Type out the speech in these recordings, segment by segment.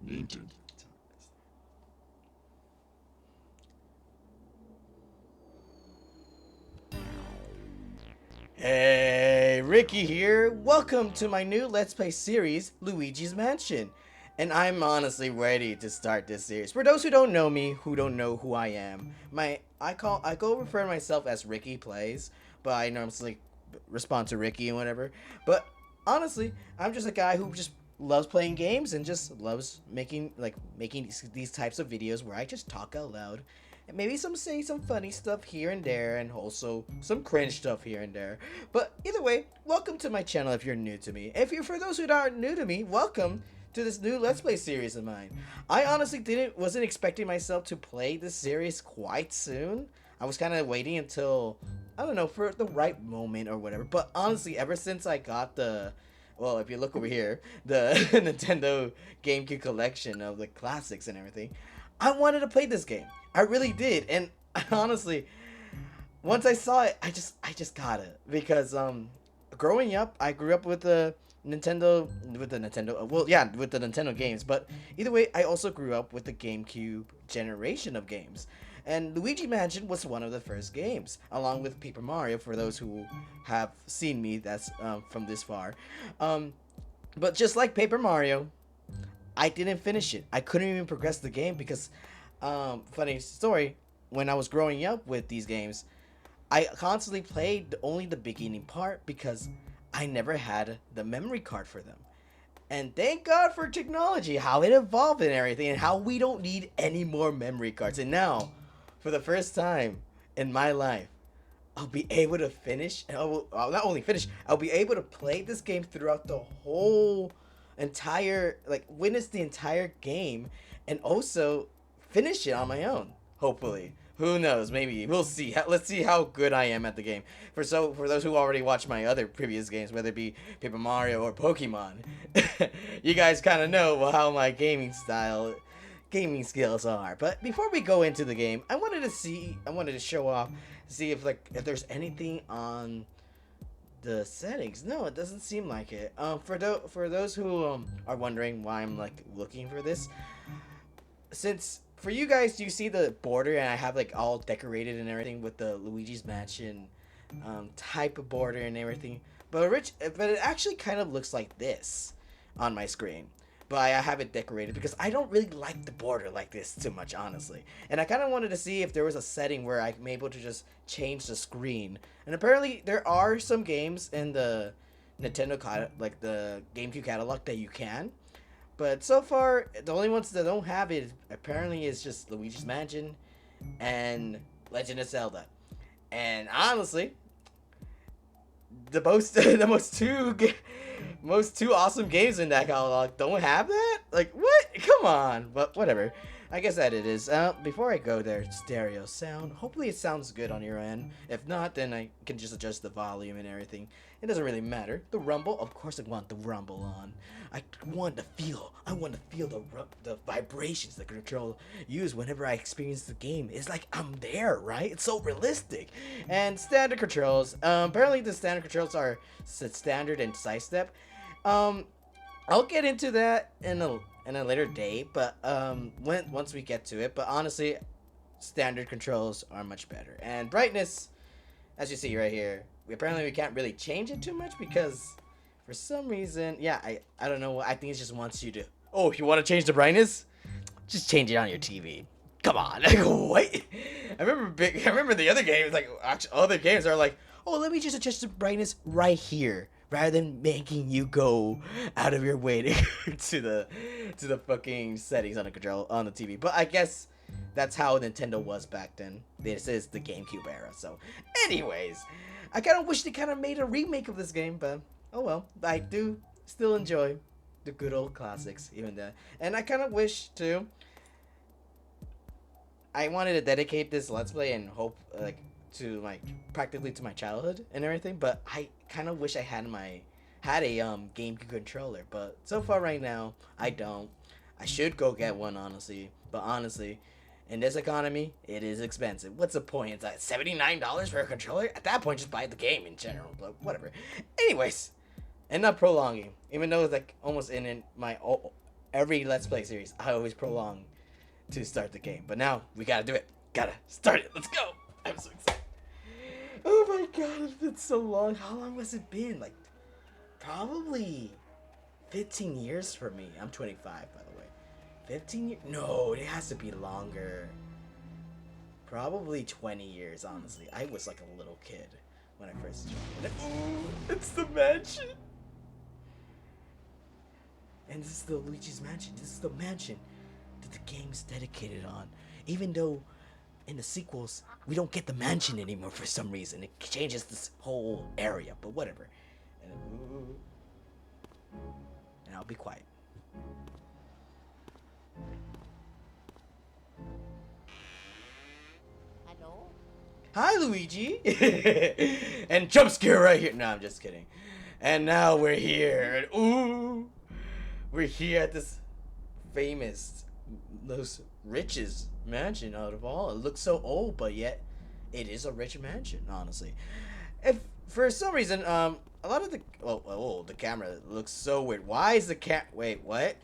Muted. Hey, Ricky here. Welcome to my new Let's Play series, Luigi's Mansion. And I'm honestly ready to start this series. For those who don't know me, who don't know who I am, I go refer to myself as Ricky Plays, but I normally respond to Ricky and whatever. But honestly, I'm just a guy who just loves playing games and just loves making these types of videos where I just talk out loud and maybe some funny stuff here and there, and also some cringe stuff here and there. But either way, welcome to my channel if you're new to me. If you're for those who aren't new to me, welcome to this new Let's Play series of mine. I honestly wasn't expecting myself to play this series quite soon. I was kind of waiting until I don't know for the right moment or whatever. But honestly, ever since I got the well, if you look over here, the Nintendo GameCube collection of the classics and everything, I wanted to play this game. I really did, and honestly, once I saw it, I just got it because growing up, I grew up with the Nintendo. Well, yeah, with the Nintendo games. But either way, I also grew up with the GameCube generation of games. And Luigi Mansion was one of the first games, along with Paper Mario. For those who have seen me, that's from this far. Um, but just like Paper Mario, I didn't finish it. I couldn't even progress the game because, funny story, when I was growing up with these games, I constantly played only the beginning part because I never had the memory card for them. And thank God for technology, how it evolved and everything, and how we don't need any more memory cards. And now, for the first time in my life, I'll be able to finish, and I'll not only finish, I'll be able to play this game throughout the whole entire, like, witness the entire game, and also finish it on my own. Hopefully, who knows? Maybe we'll see. Let's see how good I am at the game. For those who already watched my other previous games, whether it be Paper Mario or Pokemon, you guys kind of know how my gaming skills are. But before we go into the game, I wanted to show off, see if there's anything on the settings. No, it doesn't seem like it. For those who are wondering why I'm like looking for this, since for you guys, you see the border and I have like all decorated and everything with the Luigi's Mansion type of border and everything. But it actually kind of looks like this on my screen. But I have it decorated because I don't really like the border like this too much, honestly. And I kind of wanted to see if there was a setting where I'm able to just change the screen. And apparently there are some games in the like the GameCube catalog that you can. But so far, the only ones that don't have it apparently is just Luigi's Mansion and Legend of Zelda. And honestly, the most most two awesome games in that catalog don't have that. Like what? Come on. But whatever. I guess that it is. Before I go there, stereo sound. Hopefully it sounds good on your end. If not, then I can just adjust the volume and everything. It doesn't really matter. The rumble, of course, I want the rumble on. I want to feel the vibrations the control use whenever I experience the game. It's like I'm there, right? It's so realistic. And standard controls. Apparently the standard controls are standard and sidestep. Um, I'll get into that in a later date, but once we get to it. But honestly, standard controls are much better. And brightness, as you see right here, we can't really change it too much because for some reason, yeah, I don't know. I think it just wants you to. Oh, if you want to change the brightness, just change it on your TV. Come on, like what? I remember the other games, like actually other games are like, oh, let me just adjust the brightness right here, rather than making you go out of your way to to the fucking settings on the control on the TV. But I guess that's how Nintendo was back then. This is the GameCube era. So, anyways, I kind of wish they kind of made a remake of this game, but oh well. I do still enjoy the good old classics, even then. And I kind of wish too. I wanted to dedicate this Let's Play and hope like to my practically to my childhood and everything, but I kind of wish I had a GameCube controller, but so far right now I don't. I should go get one honestly, but honestly, in this economy, it is expensive. What's the point? It's like $79 for a controller. At that point, just buy the game in general. But whatever. Anyways, and not prolonging, even though it's like almost in my Every Let's Play series, I always prolong to start the game. But now, we gotta do it. Gotta start it. Let's go. I'm so excited. Oh my god, it's been so long. How long has it been? Like, probably 15 years for me. I'm 25, by the way. 15 years? No, it has to be longer. Probably 20 years, honestly. I was like a little kid when I first joined. Ooh, it's the mansion. And this is the Luigi's Mansion. This is the mansion that the game's dedicated on. Even though in the sequels, we don't get the mansion anymore for some reason. It changes this whole area, but whatever. And I'll be quiet. Hello? Hi, Luigi! And jump scare right here. No, I'm just kidding. And now we're here. And ooh! We're here at this famous, most richest mansion out of all. It looks so old, but yet it is a rich mansion, honestly. If for some reason, a lot of the the camera looks so weird. Why is the wait, what?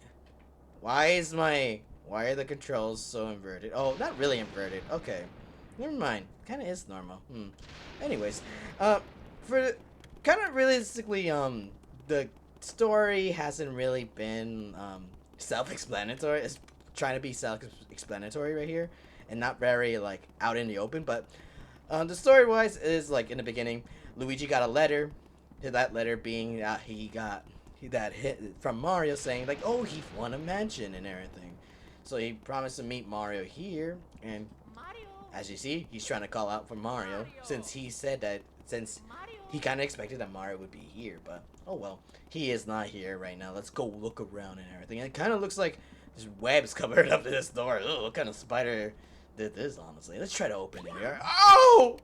Why are the controls so inverted? Oh, not really inverted. Okay. Never mind. Kinda is normal. Anyways, for kind of realistically, the story hasn't really been self-explanatory. It's trying to be self-explanatory right here, and not very like out in the open. But the story-wise is like in the beginning, Luigi got a letter. That letter being that hit from Mario saying like, oh, he won a mansion and everything. So he promised to meet Mario here, and Mario! as you see, he's trying to call out for Mario since he said that he kind of expected that Mario would be here, but oh well, he is not here right now. Let's go look around and everything. And it kind of looks like there's webs covered up to this door. Ugh, what kind of spider did this, honestly? Let's try to open it here. Oh!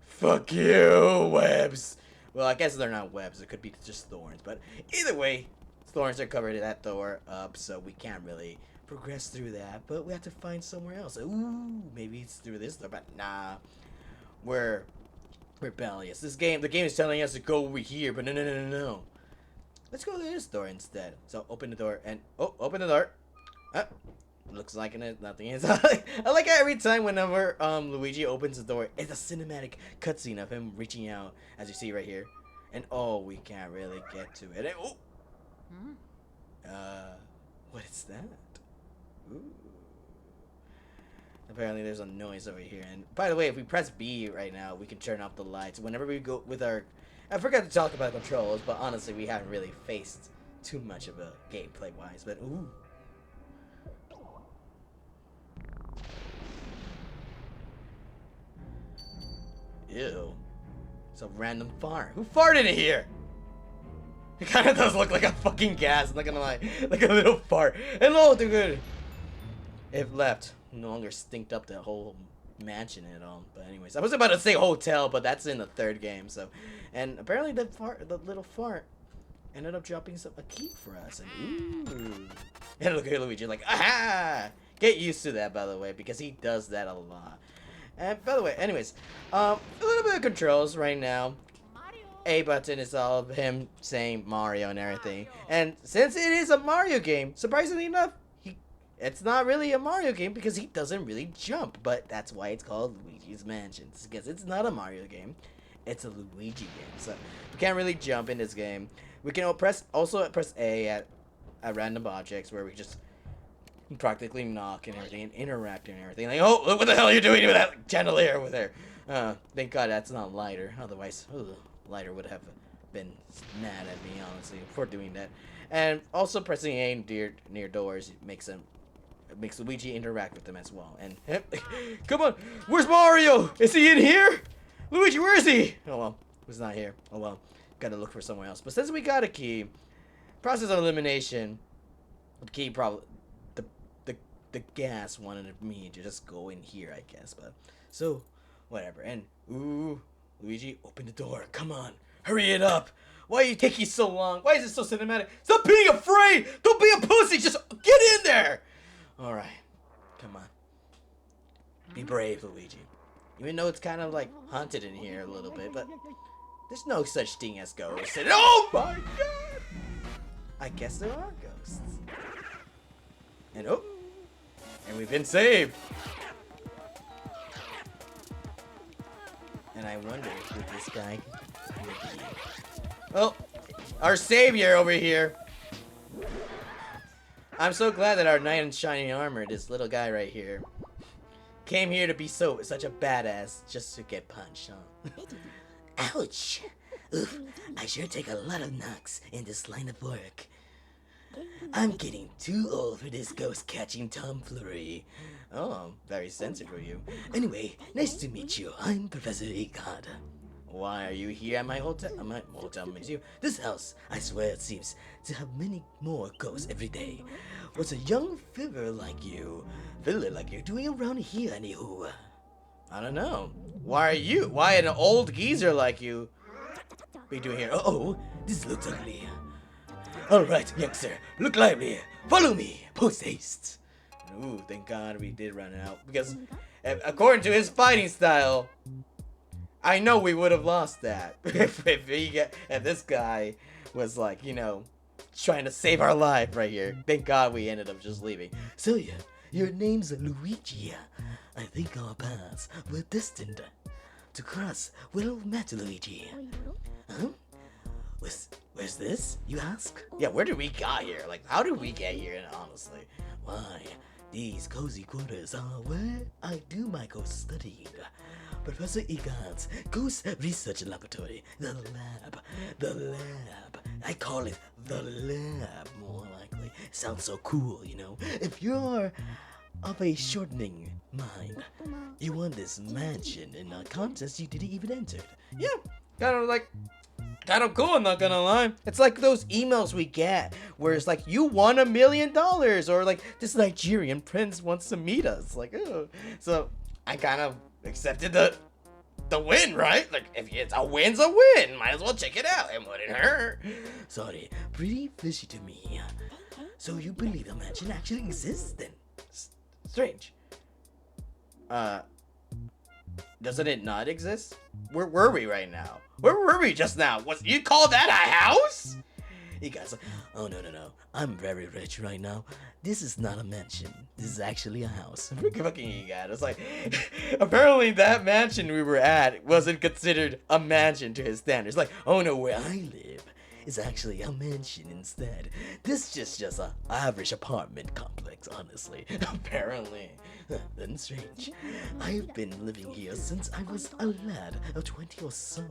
Fuck you, webs. Well, I guess they're not webs. It could be just thorns, but either way, thorns are covered that door up, so we can't really progress through that, but we have to find somewhere else. Ooh, maybe it's through this door, but nah. We're rebellious. The game is telling us to go over here, but no. Let's go to this door instead. So open the door and open the door. Looks like nothing is. I like how every time whenever Luigi opens the door, it's a cinematic cutscene of him reaching out, as you see right here. And oh, we can't really get to it. And, what is that? Ooh. Apparently there's a noise over here. And by the way, if we press B right now, we can turn off the lights. Whenever we go with our... I forgot to talk about controls, but honestly, we haven't really faced too much of a gameplay-wise. But, ooh. Ew. It's a random fart. Who farted in here? It kind of does look like a fucking gas, I'm not gonna lie. Like a little fart. Hello, too good. If left, no longer stinked up the whole mansion at all. But anyways, I was about to say hotel, but that's in the third game. So, and apparently the little fart, ended up dropping a key for us. And ooh, and look at Luigi like, aha! Get used to that, by the way, because he does that a lot. And by the way, anyways, a little bit of controls right now. A button is all of him saying Mario and everything. And since it is a Mario game, surprisingly enough, it's not really a Mario game because he doesn't really jump. But that's why it's called Luigi's Mansion. Because it's not a Mario game. It's a Luigi game. So we can't really jump in this game. We can also press A at random objects where we just practically knock and everything and interact and everything. Like, oh, look what the hell are you doing with that chandelier over there? Thank God that's not lighter. Otherwise, lighter would have been mad at me, honestly, for doing that. And also pressing A near doors makes Luigi interact with them as well. And come on, where's Mario? Is he in here? Luigi, where is he? Oh well, he's not here. Oh well, gotta look for somewhere else. But since we got a key, process of elimination, the key probably the gas wanted me to just go in here, I guess. But so whatever. And ooh, Luigi, open the door. Come on, hurry it up. Why are you taking so long? Why is it so cinematic? Stop being afraid! Don't be a pussy! Just get in there! Alright. Come on. Be brave, Luigi. Even though it's kind of like haunted in here a little bit, but there's no such thing as ghosts. And oh my god! I guess there are ghosts. And oh, and we've been saved. And I wonder who this guy would be. Well, our savior over here. I'm so glad that our knight in shining armor, this little guy right here, came here to be such a badass just to get punched, huh? Ouch! Oof, I sure take a lot of knocks in this line of work. I'm getting too old for this ghost catching tomfoolery. Oh, very sensitive of you. Anyway, nice to meet you. I'm Professor Egad. Why are you here at my hotel? Museum. This house, I swear, it seems to have many more ghosts every day. What's a young fiddler like you doing around here, anywho? I don't know. Why an old geezer like you be doing here? Oh, this looks ugly. Alright, youngster, look lively. Follow me, post haste. Ooh, thank God we did run out. Because, according to his fighting style, I know we would have lost that if this guy was like, you know, trying to save our life right here. Thank God we ended up just leaving. So yeah, your name's Luigi. I think our paths were destined to cross. Well met, Luigi. Huh? Where's this, you ask? Yeah, where did we get here? Like, how did we get here, honestly? Why, these cozy quarters are where I do my ghost studying. Professor Egan's Ghost Research Laboratory. The lab. I call it the lab, more likely. Sounds so cool, you know? If you're of a shortening mind, you won this mansion in a contest you didn't even enter. Yeah, kind of cool, I'm not gonna lie. It's like those emails we get where it's like, you won $1 million, or like, this Nigerian prince wants to meet us. Like, oh. So I kind of accepted the win, right? Like, if it's a win's a win, might as well check it out. It wouldn't hurt. Sorry, pretty fishy to me. So you believe the mansion actually exists then? Strange. Doesn't it not exist? Where were we right now? Where were we just now? You call that a house? You guys like, oh no. I'm very rich right now. This is not a mansion. This is actually a house. Fucking you guys. It's like, apparently that mansion we were at wasn't considered a mansion to his standards. Like, oh no, where I live is actually a mansion instead. This is just a average apartment complex, honestly. Apparently. Then strange. I've been living here since I was a lad of 20 or so.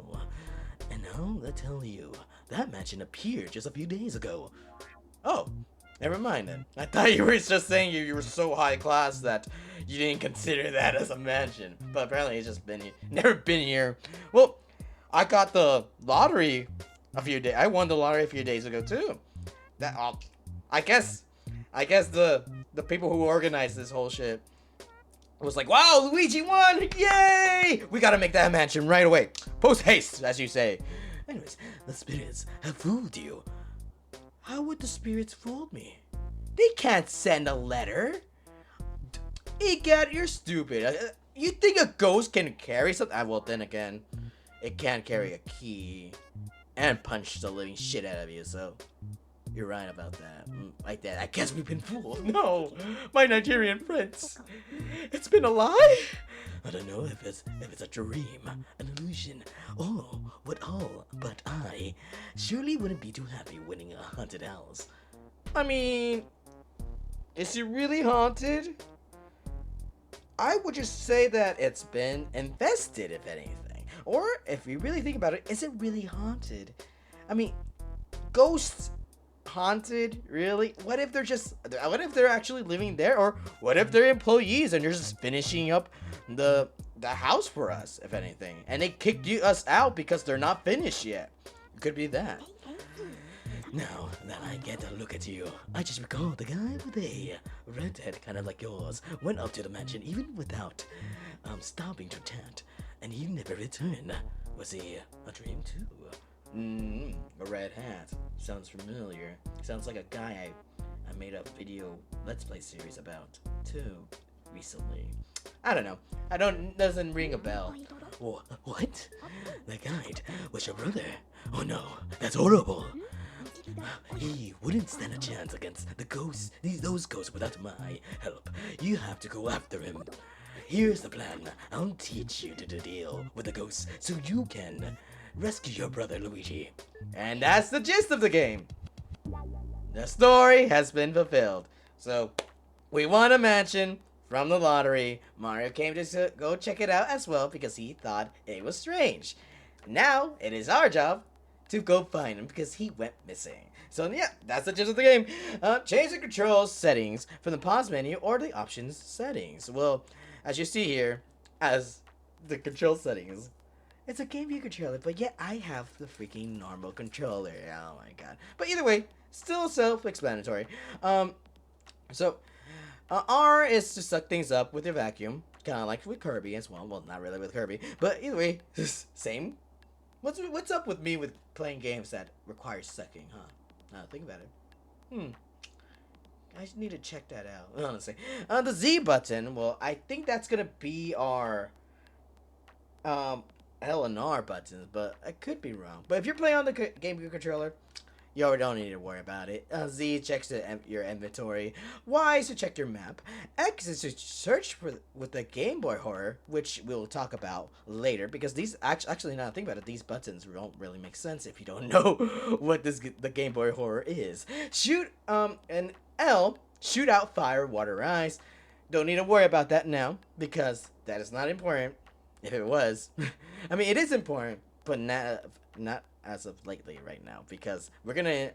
And now I tell you, that mansion appeared just a few days ago. Oh, never mind then. I thought you were just saying you were so high class that you didn't consider that as a mansion. But apparently it's just been here. Never been here. Well, I got the lottery I won the lottery a few days ago too. That I guess the people who organized this whole shit was like, wow, Luigi won! Yay! We gotta make that mansion right away. Post haste, as you say. Anyways, the spirits have fooled you. How would the spirits fool me? They can't send a letter. Egad, you're stupid. You think a ghost can carry something? Well, then again, it can't carry a key and punch the living shit out of you, so you're right about that. Like that, I guess we've been fooled. No, my Nigerian prince. It's been a lie? I don't know if it's a dream, an illusion. Oh, what all, but I surely wouldn't be too happy winning a haunted house. I mean, is it really haunted? I would just say that it's been infested, if anything. Or, if you really think about it, is it really haunted? I mean, ghosts haunted, really? What if they're actually living there? Or what if they're employees and they're just finishing up the house for us, if anything? And they kicked us out because they're not finished yet. It could be that. Now that I get a look at you, I just recall the guy with a red head kind of like yours went up to the mansion even without stopping to chat, and he never returned. Was he a dream too? A red hat. Sounds familiar. Sounds like a guy I made a video Let's Play series about too recently. I don't know. Doesn't ring a bell. What? The guide was your brother? Oh no, that's horrible. He wouldn't stand a chance against the ghosts, those ghosts without my help. You have to go after him. Here's the plan. I'll teach you to deal with the ghosts so you can rescue your brother Luigi. And that's the gist of the game. The story has been fulfilled. So, we won a mansion from the lottery. Mario came to go check it out as well because he thought it was strange. Now, it is our job to go find him because he went missing. So yeah, that's the gist of the game. Change the control settings from the pause menu or the options settings. Well, as you see here, as the control settings, it's a GameCube controller, but yet I have the freaking normal controller. Oh my god. But either way, still self-explanatory. So R is to suck things up with your vacuum, kind of like with Kirby as well. Well, not really with Kirby, but either way, same. What's up with me with playing games that require sucking, huh? Think about it. I just need to check that out, honestly. The Z button, well, I think that's gonna be our L and R buttons, but I could be wrong. But if you're playing on the GameCube controller, you already don't need to worry about it. Z checks your inventory. Y is to check your map. X is to search for with the Game Boy Horror, which we'll talk about later. Because these actually, now that I think about it, these buttons don't really make sense if you don't know what the Game Boy Horror is. Shoot, and L, shoot out fire, water, ice. Don't need to worry about that now because that is not important. If it was, I mean, it is important, but not as of lately right now because we're gonna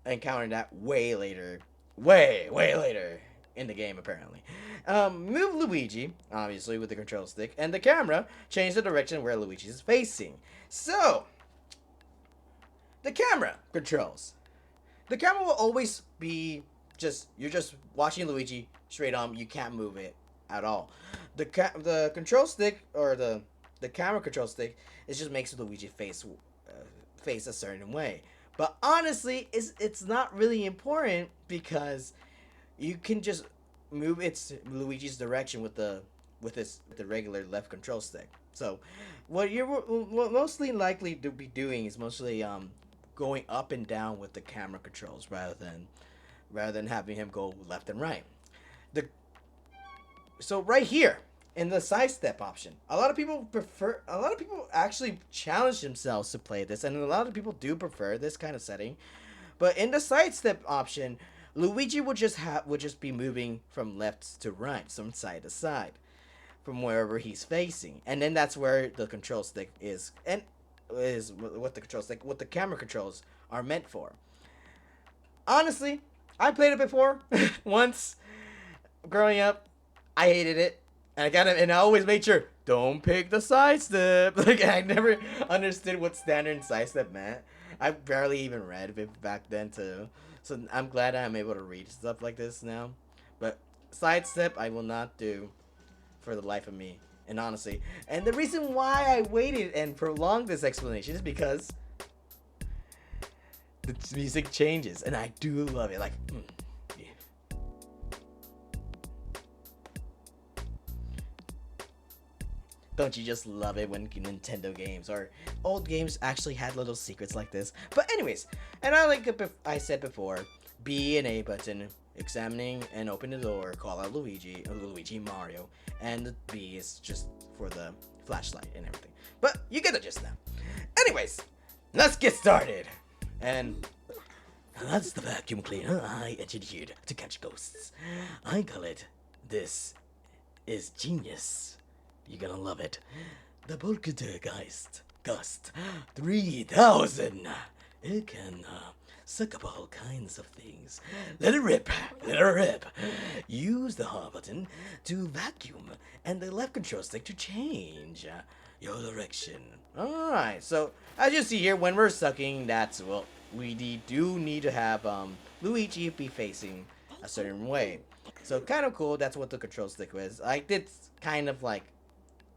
encounter that way later, way later in the game apparently. Move Luigi, obviously with the control stick, and the camera change the direction where Luigi is facing. So, the camera controls. The camera will always be you're just watching Luigi straight on. You can't move it at all. The control stick or the camera control stick it just makes Luigi face a certain way. But honestly, it's not really important because you can just move Luigi's direction with the regular left control stick. So what you're mostly likely to be doing is mostly going up and down with the camera controls rather than having him go left and right. So right here in the sidestep option, a lot of people actually challenge themselves to play this, and a lot of people do prefer this kind of setting. But in the sidestep option, Luigi would just be moving from left to right, from side to side, from wherever he's facing, and then that's where the control stick is, and is what the camera controls are meant for. Honestly, I played it before once growing up. I hated it, and I always made sure don't pick the sidestep. Like I never understood what standard sidestep meant. I barely even read it back then too. So I'm glad I'm able to read stuff like this now. But sidestep I will not do for the life of me. And honestly, and the reason why I waited and prolonged this explanation is because the music changes, and I do love it. Like. Don't you just love it when Nintendo games or old games actually had little secrets like this? But anyways, and I said before, B and A button, examining and open the door, call out Luigi, Mario, and the B is just for the flashlight and everything. But you get the gist now. Anyways, let's get started. And that's the vacuum cleaner I engineered to catch ghosts. I call it, this is genius. You're gonna love it. The Poltergeist Gust 3000. It can suck up all kinds of things. Let it rip. Let it rip. Use the R button to vacuum and the left control stick to change your direction. Alright, so as you see here, when we're sucking, we do need to have Luigi be facing a certain way. So kind of cool, that's what the control stick was. I did kind of like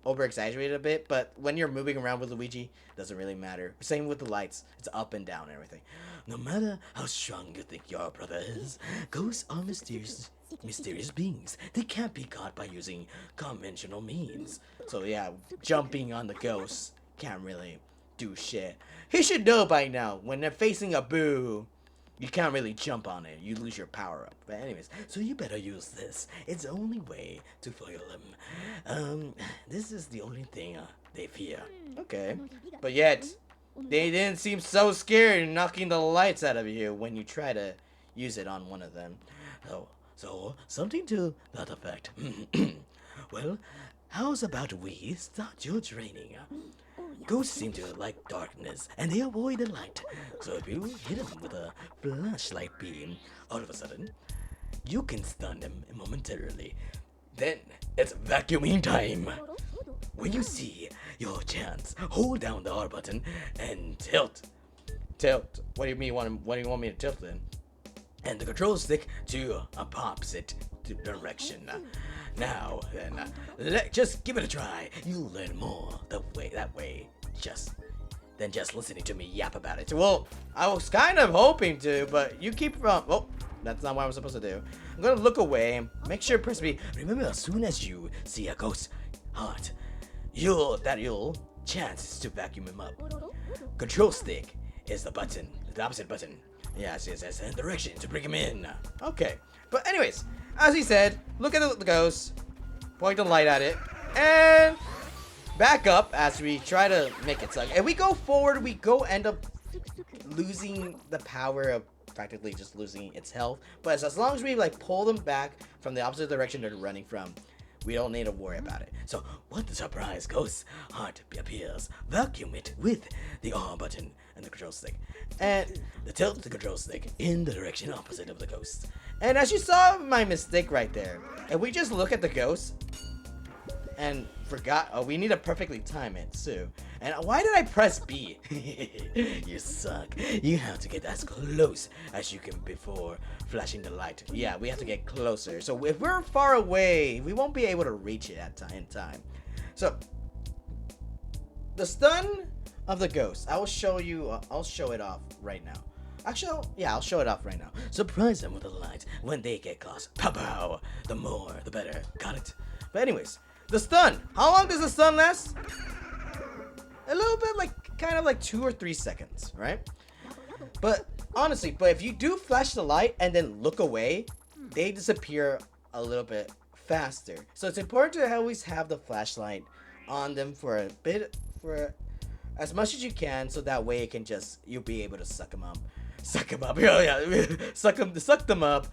over-exaggerated a bit, but when you're moving around with Luigi, doesn't really matter. Same with the lights. It's up and down and everything. No matter how strong you think your brother is, ghosts are mysterious beings. They can't be caught by using conventional means. So yeah, jumping on the ghosts can't really do shit. He should know by now, when they're facing a boo, You can't really jump on it. You lose your power up. But anyways, so you better use this. It's the only way to foil them. This is the only thing they fear. Okay. But yet, they didn't seem so scared knocking the lights out of you when you try to use it on one of them. So something to that effect. Well, how's about we start your training? Ghosts seem to like darkness, and they avoid the light. So if you hit them with a flashlight beam, all of a sudden, you can stun them momentarily. Then it's vacuuming time. When you see your chance, hold down the R button and tilt. Tilt. What do you mean? What do you want me to tilt then? And the control stick to opposite direction. Now then, just give it a try. You'll learn more that way. Just listening to me yap about it. Well, I was kind of hoping to, but you keep oh, that's not what I'm supposed to do. I'm gonna look away. Make sure press B. Remember, as soon as you see a ghost heart, you'll chance is to vacuum him up. Control stick is the opposite button. Yes, and direction to bring him in. Okay, but anyways, as he said, look at the ghost, point the light at it, and back up as we try to make it suck. If we go forward, we end up losing the power of practically just losing its health. But as long as we like pull them back from the opposite direction they're running from, we don't need to worry about it. So, what the surprise ghost heart appears, vacuum it with the R button and the control stick. And tilt the control stick in the direction opposite of the ghost. And as you saw my mistake right there, if we just look at the ghost and forgot, we need to perfectly time it too. And why did I press B? You suck. You have to get as close as you can before flashing the light. Yeah, we have to get closer. So if we're far away, we won't be able to reach it in time. So the stun of the ghost, I will show you. I'll show it off right now. Actually, yeah, I'll show it off right now. Surprise them with the light when they get close. Pow pow. The more, the better. Got it? But anyways, the stun. How long does the stun last? A little bit, kind of like 2 or 3 seconds, right? But honestly, if you do flash the light and then look away, they disappear a little bit faster. So it's important to always have the flashlight on them for as much as you can, so that way you'll be able to suck them up. Yeah, suck them up.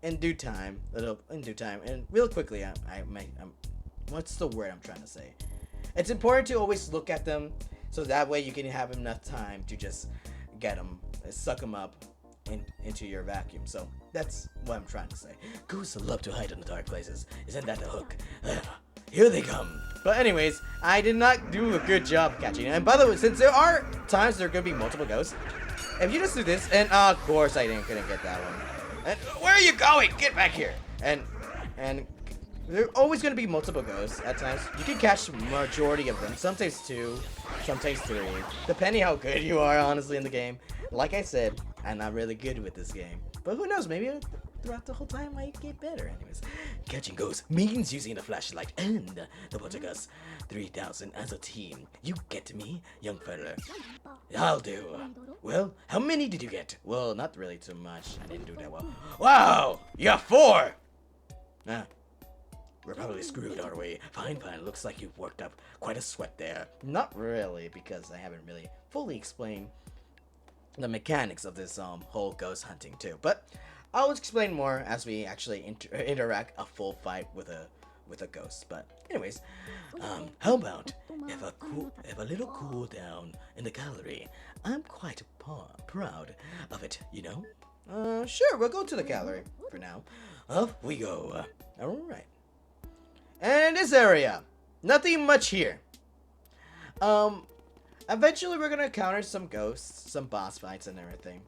In due time. And real quickly, what's the word I'm trying to say? It's important to always look at them, so that way you can have enough time to just get them, suck them up into your vacuum. So that's what I'm trying to say. Ghosts love to hide in the dark places. Isn't that the hook? Here they come. But anyways, I did not do a good job catching it. And by the way, since there are times there are going to be multiple ghosts, if you just do this, and of course I couldn't get that one. And where are you going? Get back here. And there are always going to be multiple ghosts at times. You can catch the majority of them. Sometimes 2, sometimes 3. Depending how good you are, honestly, in the game. Like I said, I'm not really good with this game. But who knows, maybe throughout the whole time I get better. Anyways, catching ghosts means using the flashlight and the poltergeist 3000 as a team. You get me, young fella? I'll do. Well, how many did you get? Well, not really too much. I didn't do that well. Wow! You got 4! We're probably screwed, aren't we? Fine. Looks like you've worked up quite a sweat there. Not really, because I haven't really fully explained the mechanics of this whole ghost hunting too. But I'll explain more as we actually interact a full fight with a ghost. But anyways, how about if a little cool down in the gallery? I'm quite proud of it, you know. Sure, we'll go to the gallery for now. Off we go. All right. And in this area, nothing much here. Eventually we're gonna encounter some ghosts, some boss fights and everything.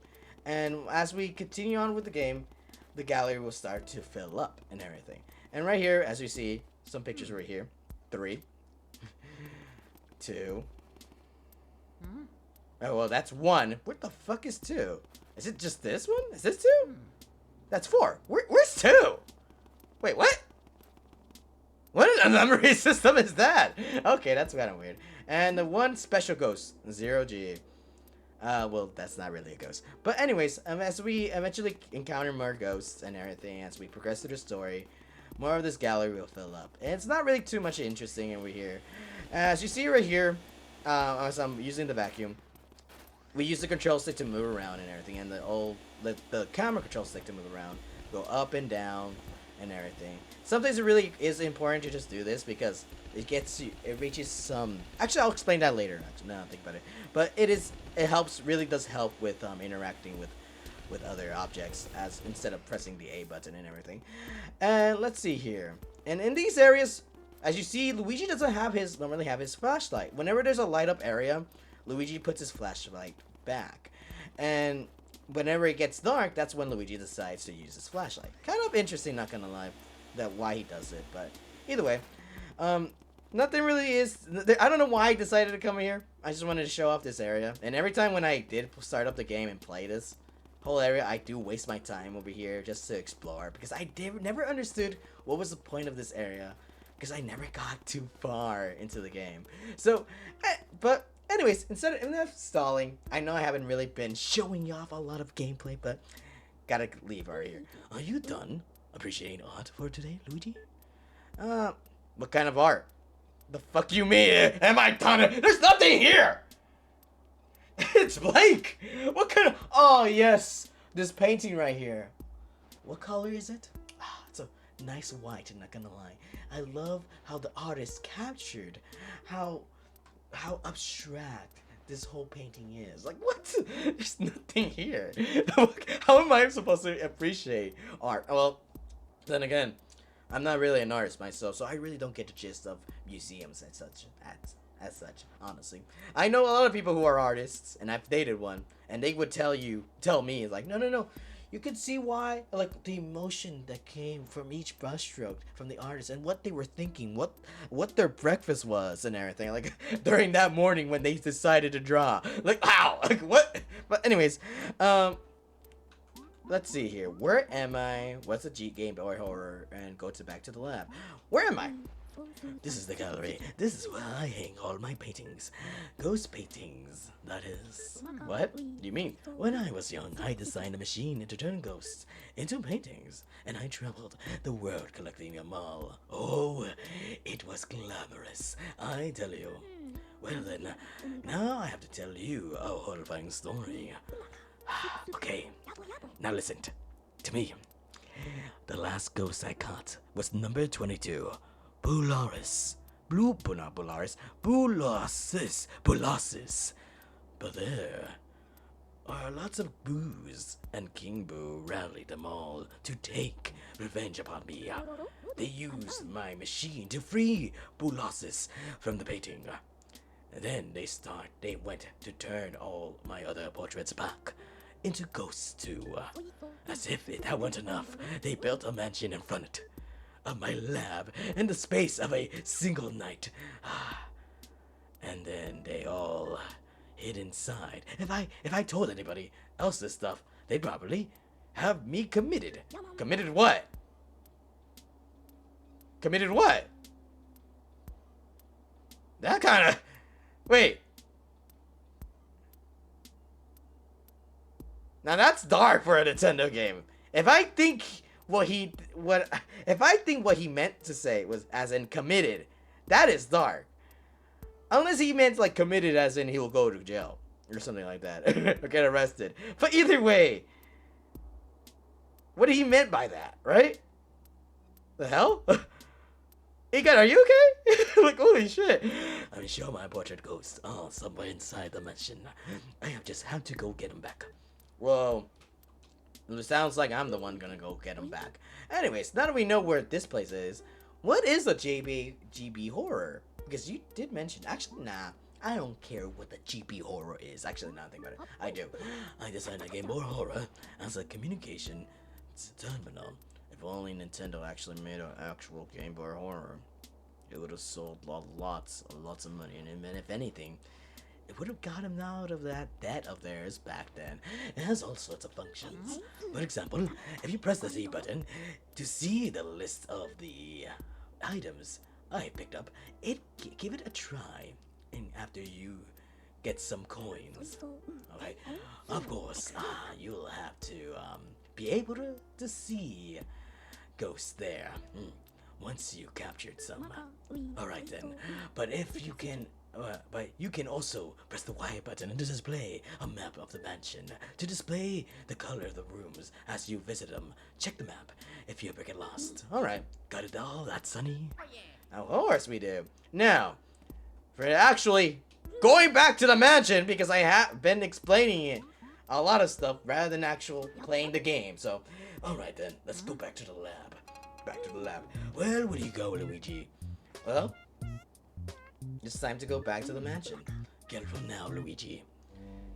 And as we continue on with the game, the gallery will start to fill up and everything. And right here, as you see, some pictures right here. 3. 2. Oh, well, that's 1. What the fuck is 2? Is it just this one? Is this 2? That's 4. Where's 2? Wait, what? What a memory system is that? Okay, that's kind of weird. And the one special ghost, 0G. Well, that's not really a ghost. But anyways, as we eventually encounter more ghosts and everything, as we progress through the story, more of this gallery will fill up. And it's not really too much interesting over here. As you see right here, as I'm using the vacuum, we use the control stick to move around and everything, and the camera control stick to move around, go up and down, and everything. Sometimes it really is important to just do this because it reaches some. Actually, I'll explain that later. Actually, now I think about it, but really does help with interacting with other objects as instead of pressing the A button and everything. And let's see here. And in these areas, as you see, Luigi doesn't normally have his flashlight. Whenever there's a light up area, Luigi puts his flashlight back. And whenever it gets dark, that's when Luigi decides to use his flashlight. Kind of interesting, not gonna lie, that why he does it, but either way, nothing really is. I don't know why I decided to come here. I just wanted to show off this area. And every time when I did start up the game and play this whole area, I do waste my time over here just to explore because I never understood what was the point of this area because I never got too far into the game. So, but anyways, instead of stalling, I know I haven't really been showing you off a lot of gameplay, but gotta leave right here. Are you done appreciating art for today, Luigi? What kind of art? The fuck you mean? Am I done? There's nothing here! It's blank! What kind of... Oh, yes! This painting right here. What color is it? It's a nice white, I'm not gonna lie. I love how the artist captured how abstract this whole painting is. Like, what? There's nothing here. How am I supposed to appreciate art? Well, then again, I'm not really an artist myself, so I really don't get the gist of museums and such as such, honestly. I know a lot of people who are artists, and I've dated one, and they would tell me, like, no, you could see why, like, the emotion that came from each brushstroke from the artist, and what they were thinking, what their breakfast was, and everything, like, during that morning when they decided to draw. Like, how? Like, what? But anyways, let's see here. Where am I? What's a Game Boy Horror? And go back to the lab. Where am I? This is the gallery. This is where I hang all my paintings. Ghost paintings, that is. What do you mean? When I was young, I designed a machine to turn ghosts into paintings, and I traveled the world collecting them all. Oh, it was glamorous, I tell you. Well then, now I have to tell you a horrifying story. Okay, now listen to me. The last ghost I caught was number 22. Bularis. Not Bularis. Bulasis. But there are lots of boos, and King Boo rallied them all to take revenge upon me. They used my machine to free Bulasis from the painting. Then they went to turn all my other portraits back into ghosts too. As if that weren't enough, they built a mansion in front of my lab in the space of a single night. And then they all hid inside. If I told anybody else this stuff, they'd probably have me committed. Committed what? Committed what? That kind of... Wait. Now that's dark for a Nintendo game. If I think what he meant to say was as in committed, that is dark. Unless he meant like committed as in he will go to jail or something like that or get arrested. But either way, what he meant by that, right? The hell? Egon, are you okay? Like, holy shit. I'm sure my portrait ghosts are somewhere inside the mansion. I have just had to go get him back. Well, it sounds like I'm the one gonna go get him back. Anyways, now that we know where this place is, what is a GB horror? Because you did mention, actually, nah, I don't care what the GB horror is. Actually, now I think about it, I do. I designed a Game Boy Horror as a communication terminal. If only Nintendo actually made an actual Game Boy Horror, it would have sold lots of money, and if anything, it would have got him out of that debt of theirs back then. It has all sorts of functions. For example, if you press the Z button to see the list of the items I picked up, give it a try. And after you get some coins. Alright, of course, you'll have to be able to see ghosts there. Once you captured some. Alright then, but if you can, but you can also press the Y button to display a map of the mansion to display the color of the rooms as you visit them. Check the map if you ever get lost. Alright, got it all, that's Sunny? Of course we do. Now, for actually going back to the mansion, because I have been explaining it a lot of stuff rather than actual playing the game. So, alright then, let's go back to the lab. Back to the lab. Well, where do you go, Luigi? Well, it's time to go back to the mansion. Careful now, Luigi.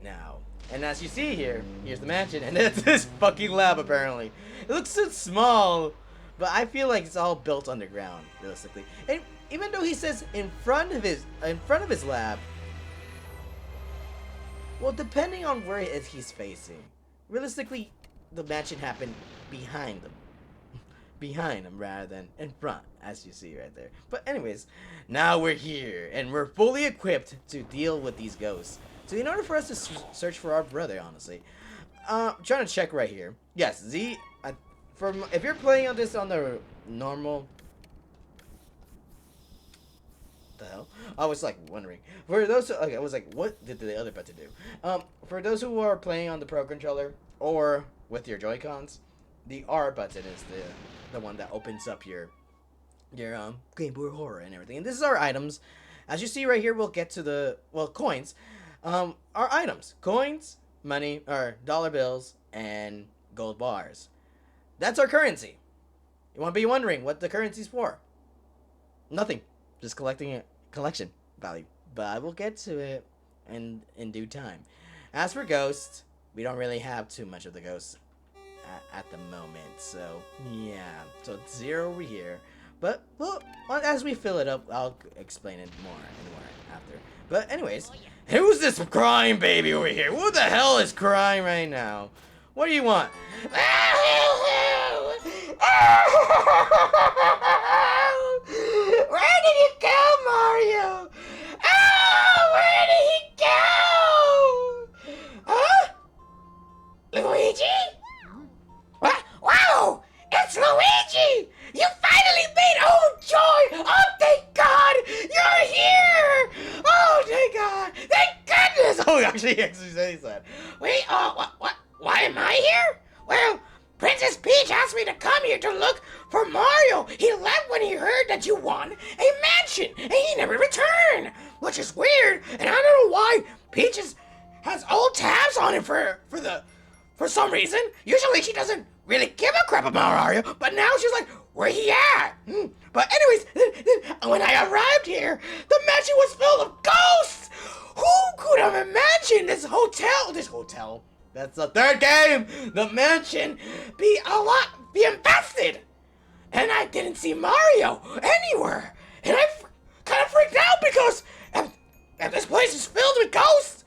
Now, and as you see here, here's the mansion, and it's this fucking lab apparently. It looks so small, but I feel like it's all built underground, realistically. And even though he says in front of his lab, well, depending on where he's facing, realistically, the mansion happened behind him. Behind him rather than in front, as you see right there. But anyways, now we're here, and we're fully equipped to deal with these ghosts. So in order for us to search for our brother, honestly, trying to check right here. Yes, if you're playing on this on the normal, the hell? I was like wondering. For those, okay, I was like, what did the other button do? For those who are playing on the Pro Controller or with your Joy-Cons, the R button is the one that opens up your Game Boy Horror and everything. And this is our items. As you see right here, we'll get to the coins. Our items: coins, money, or dollar bills, and gold bars. That's our currency. You won't be wondering what the currency's for. Nothing. Just collection value. But I will get to it in due time. As for ghosts, we don't really have too much of the ghosts at the moment. So, yeah. So, it's 0 over here. But, well, as we fill it up, I'll explain it more and more after. But, anyways, who's this crying baby over here? Who the hell is crying right now? What do you want? Where did you go, Mario? Oh, where did he go? Huh? Luigi? What? Wow! It's Luigi! You finally made Oh joy! Oh, thank God! You're here! Oh, thank God! Thank goodness! Oh, actually said that. Wait, what? Why am I here? Well, Princess Peach asked me to come here to look for Mario. He left when he heard that you won a mansion, and he never returned, which is weird. And I don't know why Peach has old tabs on him for some reason. Usually she doesn't really give a crap about Mario, but now she's like, where he at? But anyways, when I arrived here, the mansion was filled of ghosts. Who could have imagined this hotel? That's the third game. The mansion be infested, and I didn't see Mario anywhere, and I kind of freaked out because if this place is filled with ghosts,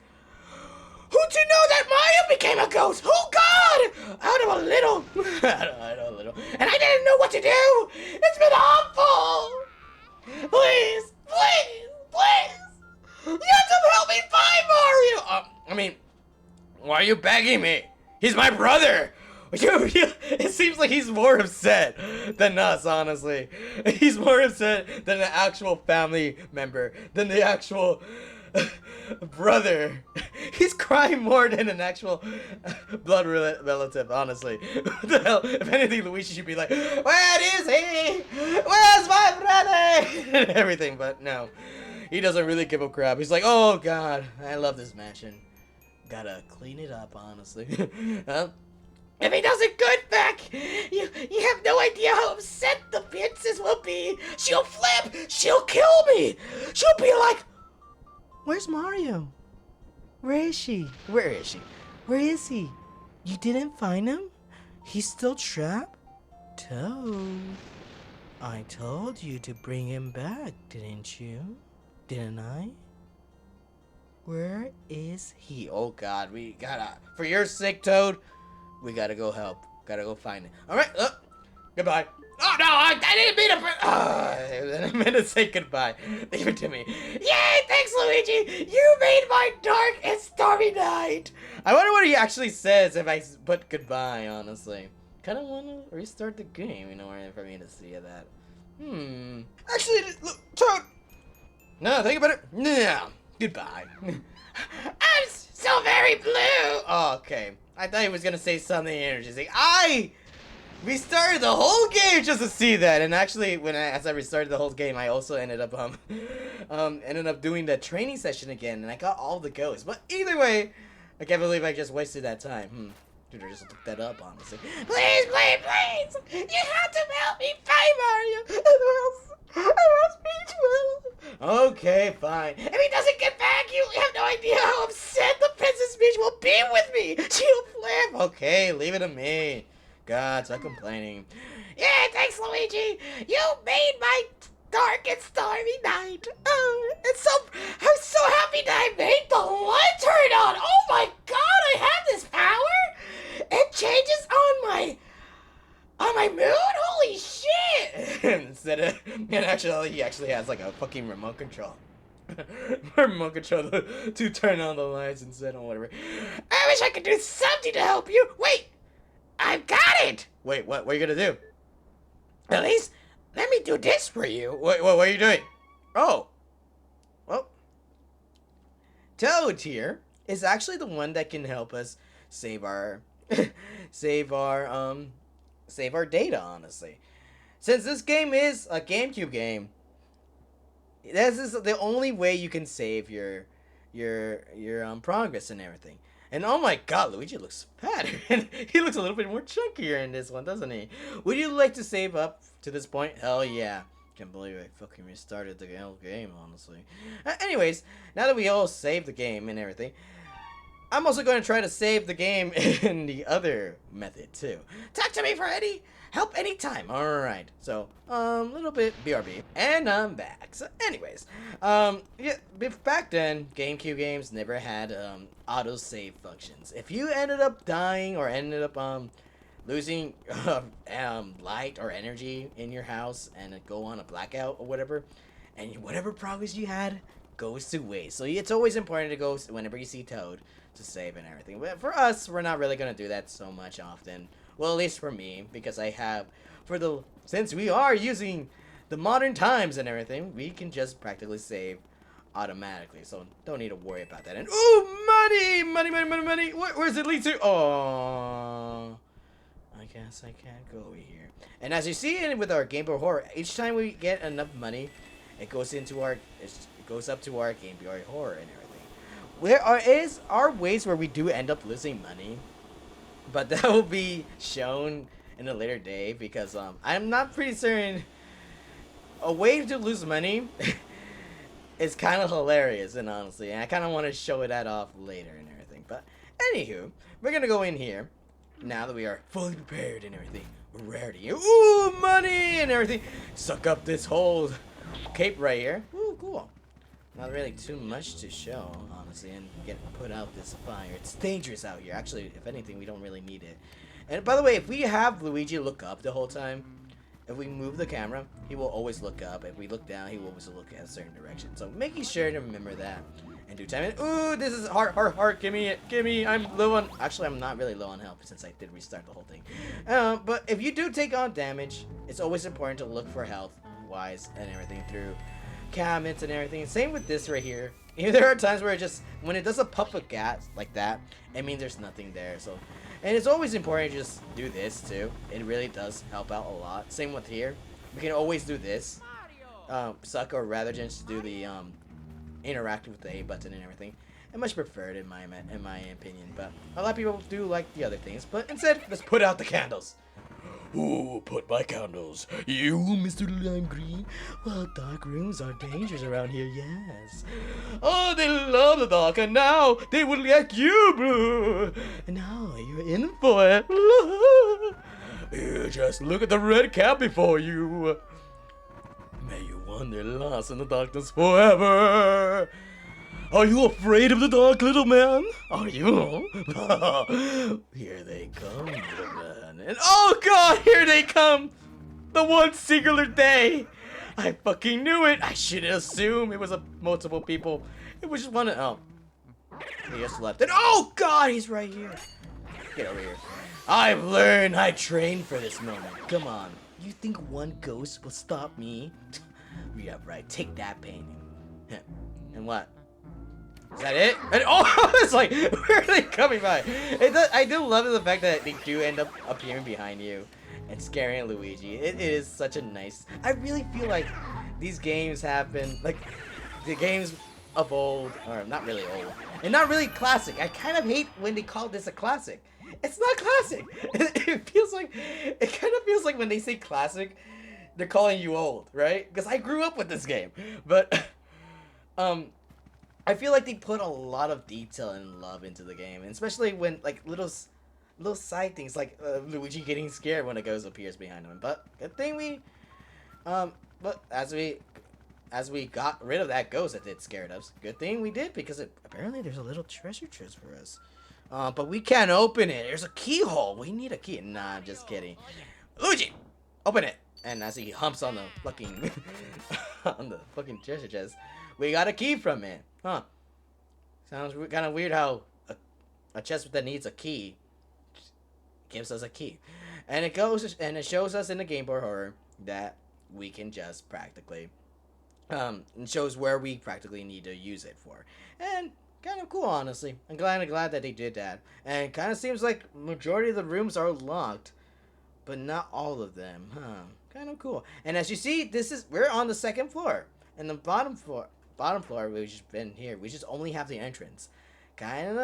who'd you know that Mario became a ghost? Oh God! Out of a little, and I didn't know what to do. It's been awful. Please, you have to help me find Mario. Why are you begging me? He's my brother! It seems like he's more upset than us, honestly. He's more upset than an actual family member, than the actual brother. He's crying more than an actual blood relative, honestly. What the hell? If anything, Luigi should be like, where is he? Where's my brother? And everything, but no. He doesn't really give a crap. He's like, oh God, I love this mansion. Gotta clean it up, honestly. If he doesn't get back, you have no idea how upset the princess will be. She'll flip. She'll kill me. She'll be like, where's Mario? Where is she? Where is she? Where is he? You didn't find him? He's still trapped? Toad, I told you to bring him back, didn't you? Didn't I? Where is he? Oh God, we gotta, for your sake, Toad, we gotta go help. Gotta go find it. Alright, goodbye. Oh no, I didn't mean to. I meant to say goodbye. Leave it to me. Yay! Thanks, Luigi. You made my dark and stormy night. I wonder what he actually says if I put goodbye. Honestly, kind of want to restart the game in order for me to see that. Actually, look, Toad. No, think about it. No, goodbye. I'm so very blue. Oh, okay. I thought he was gonna say something interesting. We started the whole game just to see that, and actually, as I restarted the whole game, I also ended up doing the training session again, and I got all the ghosts. But either way, I can't believe I just wasted that time. Dude, I just looked that up, honestly. Please, please, please! You have to help me fight Mario! I lost Peach. Okay, fine. If he doesn't get back, you have no idea how upset the Princess Peach will be with me. She'll flip. Okay, leave it to me. God, stop complaining. Yeah, thanks, Luigi. You made my dark and stormy night. I'm so happy that I made the light turn on. Oh my God, I have this power. It changes on my mood. Holy shit! He actually has like a fucking remote control. Remote control to turn on the lights instead or whatever. I wish I could do something to help you. Wait. I've got it! Wait, what are you gonna do? At least, let me do this for you. Wait, what are you doing? Oh. Well. Toad here is actually the one that can help us save our save our data, honestly. Since this game is a GameCube game, this is the only way you can save your progress and everything. And oh my God, Luigi looks fatter. He looks a little bit more chunkier in this one, doesn't he? Would you like to save up to this point? Hell yeah. Can't believe I fucking restarted the whole game, honestly. Anyways, now that we all saved the game and everything, I'm also going to try to save the game in the other method too. Talk to me for any help anytime. Alright, so, little bit BRB. And I'm back. So, anyways, yeah, back then, GameCube games never had, auto-save functions. If you ended up dying or ended up, losing, light or energy in your house and go on a blackout or whatever, and whatever progress you had goes to waste. So, it's always important to go, whenever you see Toad, to save and everything. But for us, we're not really going to do that so much often. Well, at least for me, because I have, since we are using the modern times and everything, we can just practically save automatically, so don't need to worry about that. And ooh, money! Where's it lead to? Oh, I guess I can't go over here. And as you see with our Game Boy Horror, each time we get enough money, it goes up to our Game Boy Horror and everything. There are ways where we do end up losing money. But that will be shown in a later day because I'm not pretty certain. A way to lose money is kind of hilarious, and honestly, and I kind of want to show that off later and everything. But anywho, we're gonna go in here now that we are fully prepared and everything. We're ready. Ooh, money and everything. Suck up this whole cape right here. Ooh, cool. Not really too much to show, honestly, and put out this fire. It's dangerous out here. Actually, if anything, we don't really need it. And by the way, if we have Luigi look up the whole time, if we move the camera, he will always look up. If we look down, he will always look at a certain direction. So making sure to remember that and do time. And, ooh, this is heart. Give me. I'm low on. Actually, I'm not really low on health since I did restart the whole thing. But if you do take on damage, it's always important to look for health-wise and everything through cabinets and everything. Same with this right here. There are times where when it does a puff of gas like that, it means there's nothing there. So, and it's always important to just do this too. It really does help out a lot. Same with here. We can always do this. Suck, or rather just do the interacting with the A button and everything. I much prefer it in my opinion. But a lot of people do like the other things. But instead, let's put out the candles. Ooh, put my candles. You, Mr. Lime Green? Well, dark rooms are dangerous around here, yes. Oh, they love the dark, and now they would like you, Blue. And now you're in for it. You just look at the red cap before you. May you wander lost in the darkness forever. Are you afraid of the dark, little man? Are you? Here they come, little man. And oh God, here they come! The one singular day! I fucking knew it! I shouldn't assume it was multiple people. It was just one. Oh. He just left it. Oh god, he's right here. Get over here. I've learned, I trained for this moment. Come on. You think one ghost will stop me? Yeah, right. Take that painting. And what? Is that it? And oh, it's like, where are they coming by? I do love the fact that they do end up appearing behind you and scaring Luigi. It is such a nice. I really feel like these games have been like the games of old, or not really old, and not really classic. I kind of hate when they call this a classic. It's not classic. It kind of feels like when they say classic, they're calling you old, right? Because I grew up with this game, but I feel like they put a lot of detail and love into the game, and especially when like little side things like Luigi getting scared when a ghost appears behind him. But good thing but as we got rid of that ghost that did scared us, good thing we did, because apparently there's a little treasure chest for us. But we can't open it. There's a keyhole. We need a key. Nah, I'm just kidding. Luigi, open it. And as he humps on the fucking on the fucking treasure chest, we got a key from it. Huh? Sounds kind of weird how a chest that needs a key gives us a key, and it shows us in the Game Boy Horror that we can just practically it shows where we practically need to use it for, and kind of cool, honestly. I'm glad that they did that, and it kind of seems like majority of the rooms are locked, but not all of them, huh? Kind of cool. And as you see, we're on the second floor, and the bottom floor we've just been here. We just only have the entrance. Kind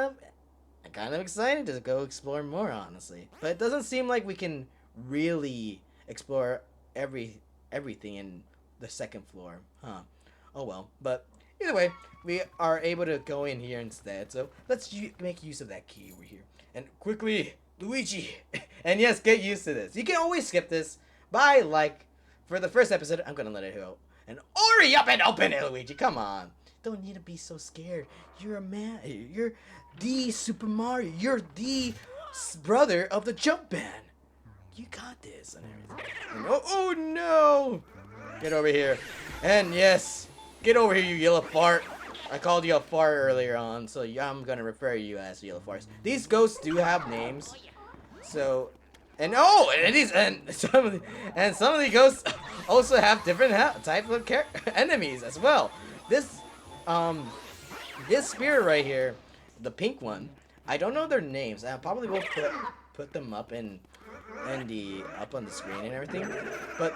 of excited to go explore more, honestly. But it doesn't seem like we can really explore everything in the second floor, huh? Oh well. But either way, we are able to go in here instead. So let's make use of that key over here. And quickly, Luigi. And yes, get used to this. You can always skip this by for the first episode. I'm gonna let it go. And hurry up and open it, Luigi. Come on. Don't need to be so scared. You're a man. You're the Super Mario. You're the brother of the Jump Band. You got this and everything. And oh no! Get over here. And yes, get over here, you yellow fart. I called you a fart earlier on, so I'm gonna refer to you as yellow farts. These ghosts do have names. So, and some of the ghosts also have different types of enemies as well. This spirit right here, the pink one, I don't know their names. I probably will put them up on the screen and everything. But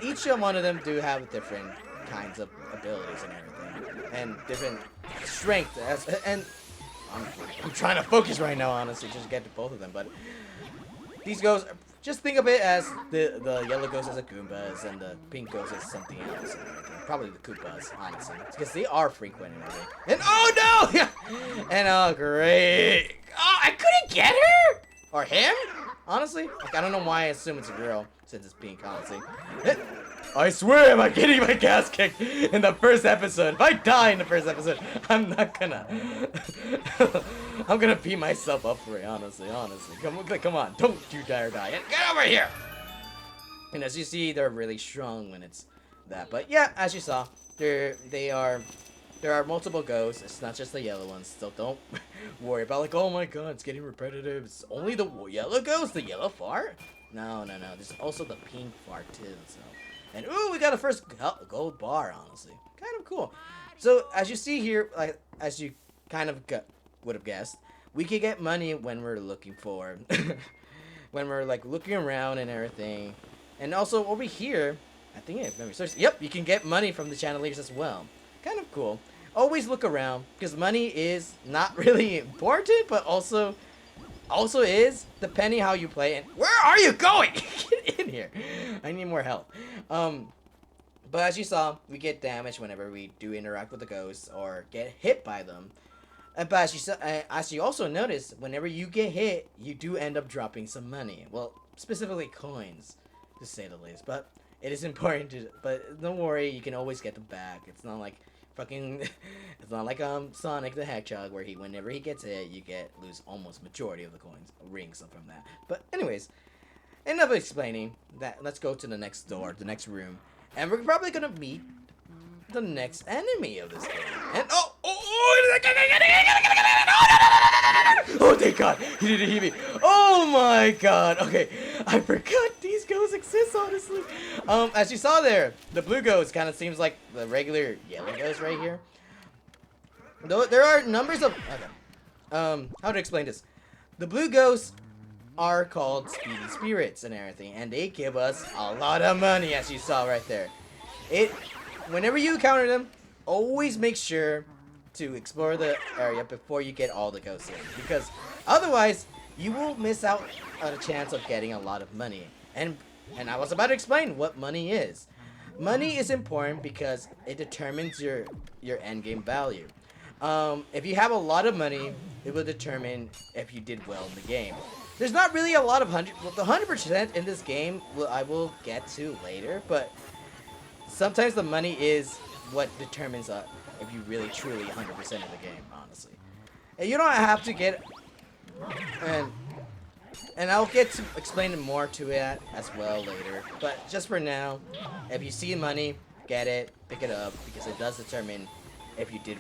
each one of them do have different kinds of abilities and everything, and different strength. And I'm trying to focus right now, honestly, just to get to both of them. But these ghosts, just think of it as the yellow ghost as a Goombas and the pink ghost as something else. Probably the Koopas, honestly, because they are frequent and everything. And oh no! And oh great! Oh, I couldn't get her or him. Honestly, I don't know why I assume it's a girl since it's pink. Honestly, I swear, am I getting my gas kicked in the first episode? If I die in the first episode, I'm not gonna. I'm gonna beat myself up for it. Honestly. Come on, don't you dare die! Get over here! And as you see, they're really strong when it's that. But yeah, as you saw, there are multiple ghosts. It's not just the yellow ones. So don't worry about like, oh my god, it's getting repetitive. It's only the yellow ghost, the yellow fart. No. There's also the pink fart too. So, and ooh, we got a first gold bar. Honestly, kind of cool. So as you see here, like as you kind of would have guessed, we can get money when we're looking for, when we're like looking around and everything. And also over here, I think if memory serves, yep, you can get money from the channeliers as well. Kind of cool. Always look around, because money is not really important, but also is depending how you play. And where are you going? Get in here. I need more help. But as you saw, we get damaged whenever we do interact with the ghosts or get hit by them. But as you also notice, whenever you get hit, you do end up dropping some money. Well, specifically coins, to say the least. But it is important to. But don't worry, you can always get them back. It's not like it's not like Sonic the Hedgehog where whenever he gets hit, you lose almost majority of the coins, rings from that. But anyways, enough explaining. Let's go to the next door, the next room, and we're probably gonna meet the next enemy of this game. And oh, thank God, he didn't hit me. Oh my God. Okay, I forgot these ghosts exist. Honestly, as you saw there, the blue ghost kind of seems like the regular yellow ghost right here. Though there are numbers of how to explain this? The blue ghosts are called speedy spirits and everything, and they give us a lot of money, as you saw right there. Whenever you encounter them, always make sure to explore the area before you get all the ghosts in, because otherwise you will miss out on a chance of getting a lot of money. And I was about to explain what money is. Money is important because it determines your end game value. If you have a lot of money, it will determine if you did well in the game. There's not really a lot of the 100% in this game I will get to later, but sometimes the money is what determines if you really truly 100% of the game, honestly. And you don't have to get and I'll get to explain more to it as well later. But just for now, if you see money, get it, pick it up, because it does determine if you did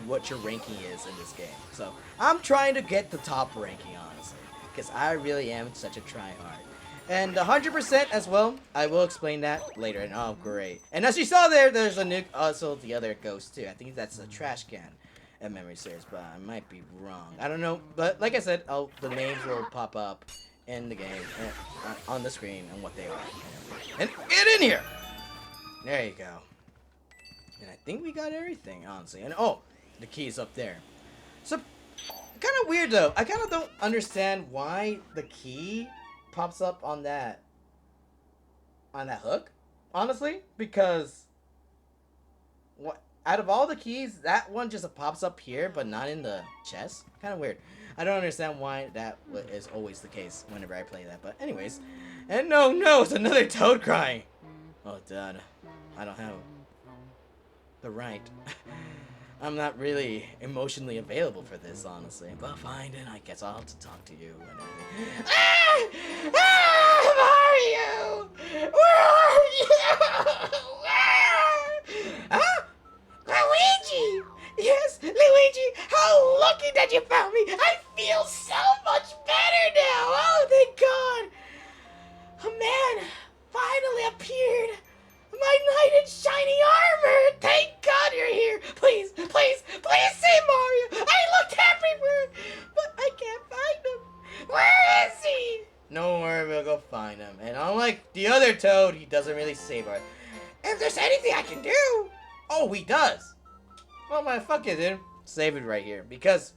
what your ranking is in this game. So I'm trying to get the top ranking, honestly, because I really am such a tryhard. And 100% as well, I will explain that later. And oh, great! And as you saw there, there's a new, also the other ghost too. I think that's a trash can at Memory Serves, but I might be wrong. I don't know, but like I said, the names will pop up in the game on the screen and what they are. And get in here. There you go. And I think we got everything, honestly. And oh, the key is up there. So, kind of weird though. I kind of don't understand why the key pops up on that hook, honestly, because what out of all the keys, that one just pops up here, but not in the chest. Kind of weird. I don't understand why that is always the case whenever I play that. But anyways, and no, it's another toad crying. Oh, Dad, I don't have the right. I'm not really emotionally available for this, honestly. But fine, then I guess I'll have to talk to you and everything. Mario! Where are you? Luigi! Yes, Luigi! How lucky that you found me! I feel so much better now! Oh, thank God! A man finally appeared! My knight in shiny armor! Thank God you're here! Please save Mario! I looked everywhere, but I can't find him! Where is he? No worry, we'll go find him. And unlike the other Toad, he doesn't really save our... If there's anything I can do... Oh, he does! Well, man, fuck it, dude. Save it right here, because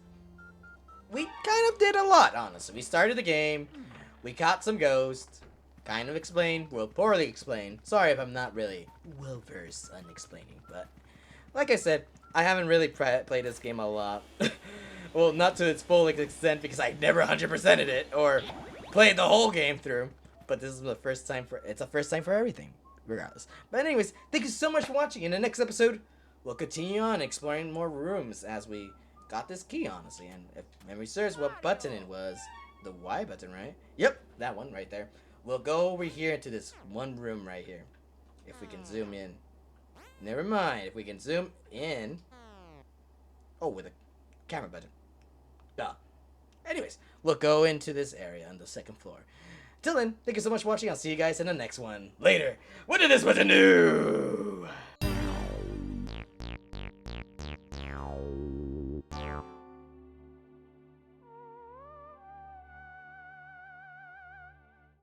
we kind of did a lot, honestly. We started the game, we caught some ghosts, kind of explained, well, poorly explained. Sorry if I'm not really well-versed on explaining, but like I said, I haven't really played this game a lot. Well, not to its full extent, because I never 100%ed it, or played the whole game through. But this is the first time it's a first time for everything, regardless. But anyways, thank you so much for watching. In the next episode, we'll continue on exploring more rooms as we got this key, honestly. And if memory serves, what button it was, the Y button, right? Yep, that one right there. We'll go over here into this one room right here. If we can zoom in. Never mind, if we can zoom in. Oh, with a camera button. Duh. Anyways, we'll go into this area on the second floor. Till then, thank you so much for watching. I'll see you guys in the next one. Later. What did this button do?